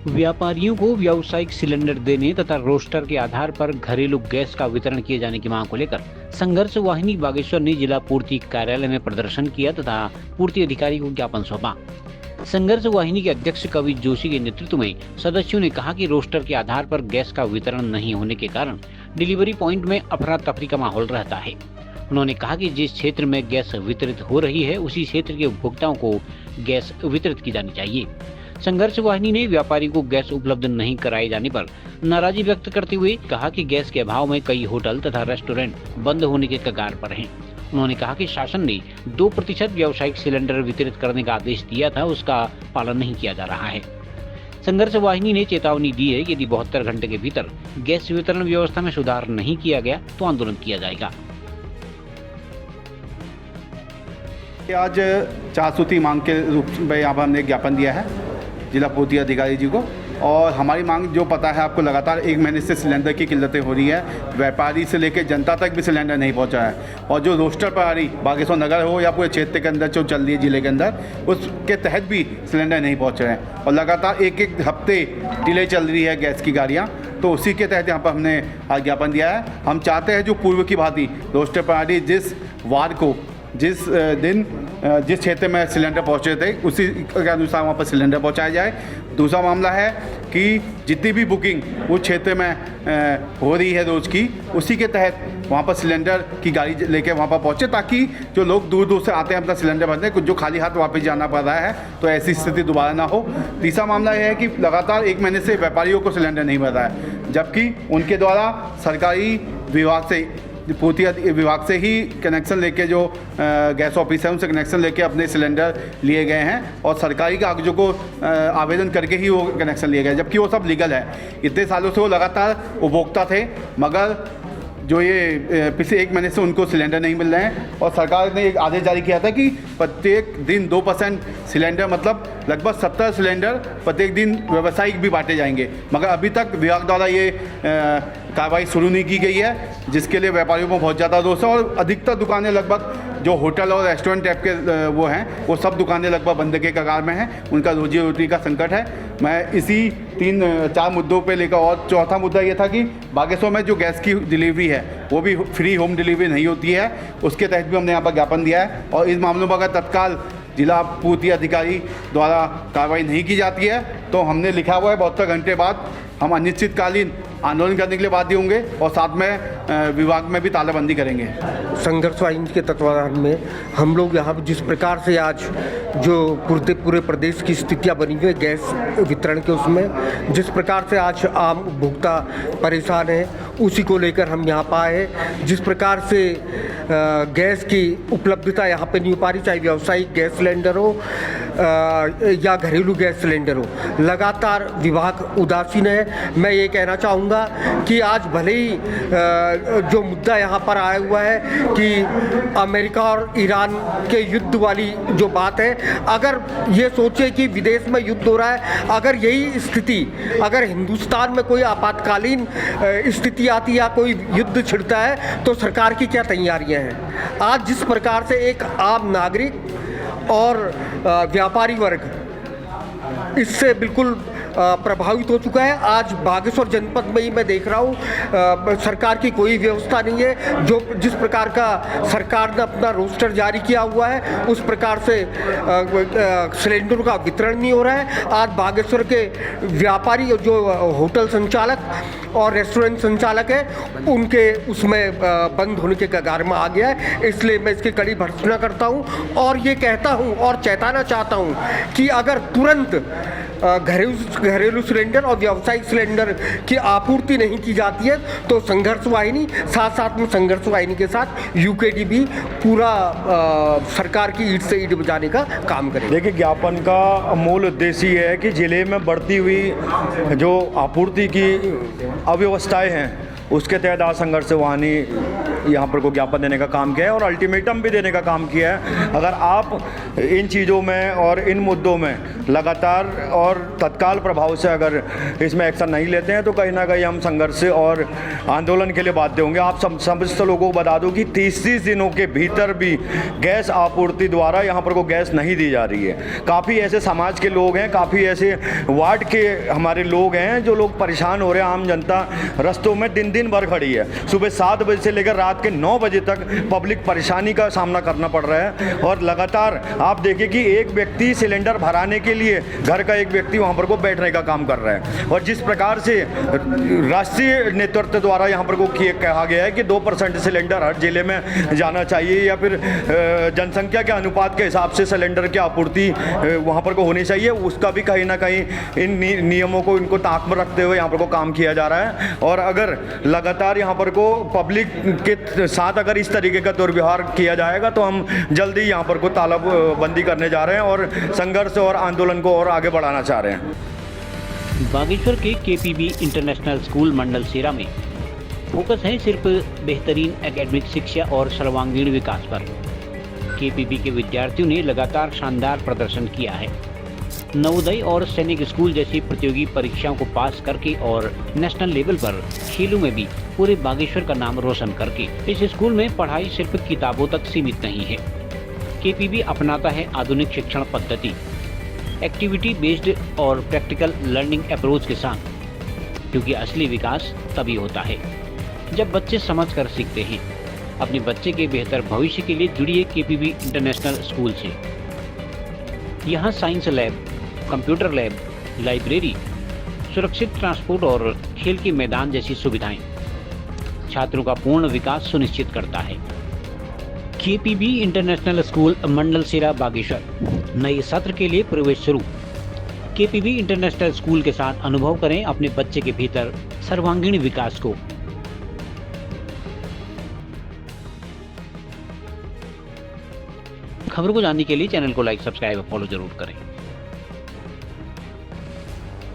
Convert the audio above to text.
व्यापारियों को व्यावसायिक सिलेंडर देने तथा रोस्टर के आधार पर घरेलू गैस का वितरण किए जाने की मांग को लेकर संघर्ष वाहिनी बागेश्वर ने जिला पूर्ति कार्यालय में प्रदर्शन किया तथा पूर्ति अधिकारी को ज्ञापन सौंपा। संघर्ष वाहिनी के अध्यक्ष कवि जोशी के नेतृत्व में सदस्यों ने कहा कि रोस्टर के आधार पर गैस का वितरण नहीं होने के कारण डिलीवरी पॉइंट में अफरा तफरी का माहौल रहता है। उन्होंने कहा कि जिस क्षेत्र में गैस वितरित हो रही है उसी क्षेत्र के उपभोक्ताओं को गैस वितरित की जानी चाहिए। संघर्ष वाहिनी ने व्यापारी को गैस उपलब्ध नहीं कराए जाने पर नाराजगी व्यक्त करते हुए कहा कि गैस के अभाव में कई होटल तथा रेस्टोरेंट बंद होने के कगार पर हैं। उन्होंने कहा कि शासन ने 2% व्यावसायिक सिलेंडर वितरित करने का आदेश दिया था, उसका पालन नहीं किया जा रहा है। संघर्ष वाहिनी ने चेतावनी दी है कि यदि 72 घंटे के भीतर गैस वितरण व्यवस्था में सुधार नहीं किया गया तो आंदोलन किया जाएगा। आज 4 मांग के रूप में यहाँ पर हमने ज्ञापन दिया है जिला पूर्ति अधिकारी जी को, और हमारी मांग जो पता है आपको, लगातार 1 महीने से सिलेंडर की किल्लतें हो रही है। व्यापारी से लेकर जनता तक भी सिलेंडर नहीं पहुंचा है, और जो रोस्टर प्रणाली बागेश्वर नगर हो या पूरे क्षेत्र के अंदर जो चल रही है जिले के अंदर, उसके तहत भी सिलेंडर नहीं पहुंच रहे हैं और लगातार एक हफ्ते डिले चल रही है गैस की गाड़ियाँ। तो उसी के तहत यहाँ पर हमने आज ज्ञापन दिया है। हम चाहते हैं जो पूर्व की भांति रोस्टर प्रणाली जिस वार को, जिस दिन जिस क्षेत्र में सिलेंडर पहुँचे थे उसी के अनुसार वहाँ पर सिलेंडर पहुँचाया जाए। दूसरा मामला है कि जितनी भी बुकिंग उस क्षेत्र में हो रही है रोज़ की, उसी के तहत वहाँ पर सिलेंडर की गाड़ी लेके वहाँ पर पहुँचे, ताकि जो लोग दूर दूर से आते हैं अपना सिलेंडर भरने, कुछ जो खाली हाथ वापस जाना पड़ रहा है तो ऐसी स्थिति दोबारा ना हो। तीसरा मामला यह है कि लगातार 1 महीने से व्यापारियों को सिलेंडर नहीं मिल रहा है, जबकि उनके द्वारा सरकारी विभाग से, पूर्ति विभाग से ही कनेक्शन लेके जो गैस ऑफिस है उनसे कनेक्शन लेके अपने सिलेंडर लिए गए हैं और सरकारी कागजों को आवेदन करके ही वो कनेक्शन लिए गए, जबकि वो सब लीगल है। इतने सालों से वो लगातार उपभोक्ता थे, मगर जो ये पिछले 1 महीने से उनको सिलेंडर नहीं मिल रहे हैं, और सरकार ने एक आदेश जारी किया था कि प्रत्येक दिन 2% सिलेंडर, मतलब लगभग 70 सिलेंडर प्रत्येक दिन व्यावसायिक भी बांटे जाएंगे, मगर अभी तक विभाग द्वारा ये कार्रवाई शुरू नहीं की गई है, जिसके लिए व्यापारियों को बहुत ज़्यादा दोष है। और अधिकतर दुकानें, लगभग जो होटल और रेस्टोरेंट टाइप के वो हैं, वो सब दुकानें लगभग बंद के कगार में हैं, उनका रोजी रोटी का संकट है। मैं इसी 3-4 मुद्दों पे लेकर, और चौथा मुद्दा ये था कि बागेश्वर में जो गैस की डिलीवरी है वो भी फ्री होम डिलीवरी नहीं होती है, उसके तहत भी हमने यहाँ पर ज्ञापन दिया है। और इस मामलों पर अगर तत्काल जिला पूर्ति अधिकारी द्वारा कार्रवाई नहीं की जाती है तो हमने लिखा हुआ है 72 घंटे बाद हम अनिश्चितकालीन आंदोलन करने के लिए बाध्य होंगे, और साथ में विभाग में भी तालाबंदी करेंगे। संघर्ष वाहिनी के तत्वाधान में हम लोग यहाँ जिस प्रकार से आज जो पूरे प्रदेश की स्थितियाँ बनी हुई है गैस वितरण के, उसमें जिस प्रकार से आज आम उपभोक्ता परेशान है, उसी को लेकर हम यहाँ पर आए हैं। जिस प्रकार से गैस की उपलब्धता यहाँ पे नहीं हो पा रही, चाहे व्यावसायिक गैस सिलेंडर हो या घरेलू गैस सिलेंडर हो, लगातार विभाग उदासीन है। मैं ये कहना चाहूँगा कि आज भले ही जो मुद्दा यहाँ पर आया हुआ है कि अमेरिका और ईरान के युद्ध वाली जो बात है, अगर ये सोचे कि विदेश में युद्ध हो रहा है, अगर यही स्थिति अगर हिंदुस्तान में कोई आपातकालीन स्थिति आती या कोई युद्ध छिड़ता है तो सरकार की क्या तैयारियां हैं। आज जिस प्रकार से एक आम नागरिक और व्यापारी वर्ग इससे बिल्कुल प्रभावित हो चुका है। आज बागेश्वर जनपद में ही मैं देख रहा हूँ सरकार की कोई व्यवस्था नहीं है। जो जिस प्रकार का सरकार ने अपना रोस्टर जारी किया हुआ है उस प्रकार से सिलेंडरों का वितरण नहीं हो रहा है। आज बागेश्वर के व्यापारी, जो होटल संचालक और रेस्टोरेंट संचालक है, उनके उसमें बंद होने के कगार में आ गया है। इसलिए मैं इसकी कड़ी भर्त्सना करता हूँ और ये कहता हूँ और चेताना चाहता हूँ कि अगर तुरंत घरेलू सिलेंडर और व्यावसायिक सिलेंडर की आपूर्ति नहीं की जाती है तो संघर्ष वाहिनी, साथ में संघर्ष वाहिनी के साथ यूकेडी भी पूरा सरकार की ईंट से ईंट बजाने का काम करें। देखिए, ज्ञापन का मूल उद्देश्य ये है कि जिले में बढ़ती हुई जो आपूर्ति की अव्यवस्थाएं हैं उसके तहत आज संघर्ष वाहिनी यहाँ पर को ज्ञापन देने का काम किया है और अल्टीमेटम भी देने का काम किया है। अगर आप इन चीज़ों में और इन मुद्दों में लगातार और तत्काल प्रभाव से अगर इसमें एक्शन नहीं लेते हैं तो कहीं ना कहीं हम संघर्ष और आंदोलन के लिए बाध्य होंगे। आप समस्त लोगों को बता दूं कि 30 दिनों के भीतर भी गैस आपूर्ति द्वारा यहाँ पर को गैस नहीं दी जा रही है। काफ़ी ऐसे समाज के लोग हैं, काफ़ी ऐसे वार्ड के हमारे लोग हैं जो लोग परेशान हो रहे हैं। आम जनता रस्तों में दिन भर खड़ी है। सुबह 7 बजे से लेकर रात के 9 बजे तक पब्लिक परेशानी का सामना करना पड़ रहा है और लगातार आप देखिए कि एक व्यक्ति सिलेंडर भराने के लिए घर का एक व्यक्ति वहाँ पर को बैठने का काम कर रहा है। और जिस प्रकार से राष्ट्रीय नेतृत्व द्वारा यहाँ पर को कहा गया है कि 2% सिलेंडर हर जिले में जाना चाहिए या फिर जनसंख्या के अनुपात के हिसाब से सिलेंडर की आपूर्ति वहाँ पर को होनी चाहिए, उसका भी कहीं ना कहीं इन नियमों को इनको ताक में रखते हुए यहाँ पर को काम किया जा रहा है। और अगर लगातार यहाँ पर को पब्लिक के साथ अगर इस तरीके का दुर्व्यवहार किया जाएगा तो हम जल्दी यहाँ पर को तालाबंदी करने जा रहे हैं और संघर्ष और आंदोलन को और आगे बढ़ाना चाह रहे हैं। बागेश्वर के केपीबी इंटरनेशनल स्कूल मंडल सेरा में फोकस है सिर्फ बेहतरीन एकेडमिक शिक्षा और सर्वांगीण विकास पर। केपीबी के विद्यार्थियों ने लगातार शानदार प्रदर्शन किया है। नवोदय और सैनिक स्कूल जैसी प्रतियोगी परीक्षाओं को पास करके और नेशनल लेवल पर खेलों में भी पूरे बागेश्वर का नाम रोशन करके इस स्कूल में पढ़ाई सिर्फ किताबों तक सीमित नहीं है। केपीबी अपनाता है आधुनिक शिक्षण पद्धति, एक्टिविटी बेस्ड और प्रैक्टिकल लर्निंग अप्रोच के साथ, क्योंकि असली विकास तभी होता है जब बच्चे समझ कर सीखते हैं। अपने बच्चे के बेहतर भविष्य के लिए जुड़िए केपीबी इंटरनेशनल स्कूल से। यहाँ science lab, computer lab, library, सुरक्षित ट्रांसपोर्ट और खेल के मैदान जैसी सुविधाएं छात्रों का पूर्ण विकास सुनिश्चित करता है। केपीबी इंटरनेशनल स्कूल मंडल सेरा बागेश्वर, नए सत्र के लिए प्रवेश शुरू। केपीबी इंटरनेशनल स्कूल के साथ अनुभव करें अपने बच्चे के भीतर सर्वांगीण विकास को। खबरों को जानने के लिए चैनल को लाइक, सब्सक्राइब और फॉलो जरूर करें।